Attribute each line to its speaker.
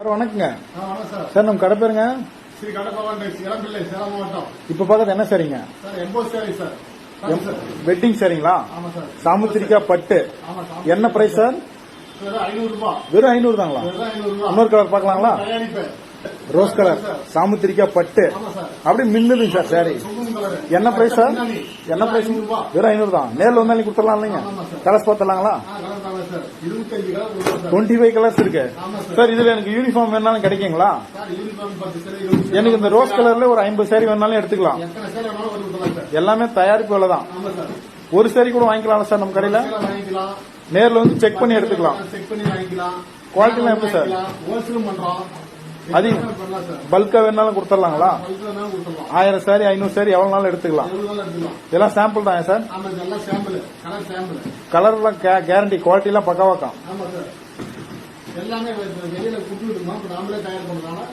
Speaker 1: Sir வணக்கங்க. Sir நம்ம கடை பேருங்க
Speaker 2: ஸ்ரீ கடப்பவன் இளம்பிள்ளை சேலம் மாவட்டம்.
Speaker 1: இப்ப பாக்கிறது என்ன சரிங்க?
Speaker 2: Sir EMBOSS sorry sir.
Speaker 1: Wedding சரிங்களா?
Speaker 2: ஆமா சார்.
Speaker 1: சாமுத்திரிக்கா பட்டு. என்ன பிரைஸ் சார்?
Speaker 2: வெறும் 500 ரூபாய்.
Speaker 1: வெறும் 500 தாங்களா? இன்னொரு கலர் பாக்கலாங்களா? ரோஸ் கலர் சாமுத்திரிக்கா பட்டு அப்படி மின்னுதுங்க சார் சாரி. என்ன பிரைஸ் சார்? என்ன பிரைஸ்? வெறும் 500 தான். நேரில் வந்தாலும் கொடுத்துடலாம் இல்லைங்க? கலர்ஸ் பார்த்தலாங்களா? 25 கலர்ஸ் இருக்கு சார். இதுல எனக்கு யூனிஃபார்ம் வேணாலும் கிடைக்குங்களா? எனக்கு இந்த ரோஸ் கலர்ல ஒரு 50 சாரி வேணாலும் எடுத்துக்கலாம். எல்லாமே தயாரிப்பு விலை தான். ஒரு சாரி கூட வாங்கிக்கலாம் சார் நம்ம கடையில. நேரில் வந்து செக் பண்ணி எடுத்துக்கலாம். குவாலிட்டி எப்படி சார்? அது பல்கா வேணாலும் கொடுத்துடலாங்களா? 1000 சாரி 500 சாரி எவ்வளவு நாளும் எடுத்துக்கலாம். இதெல்லாம் சாம்பிள் தான் சார். கலர் எல்லாம் கேரண்டி, குவாலிட்டி எல்லாம் பக்காவாக்கம்.
Speaker 2: எல்லாமே வெளியில குடுத்துட்டு நாமளே தயார் பண்றோம்.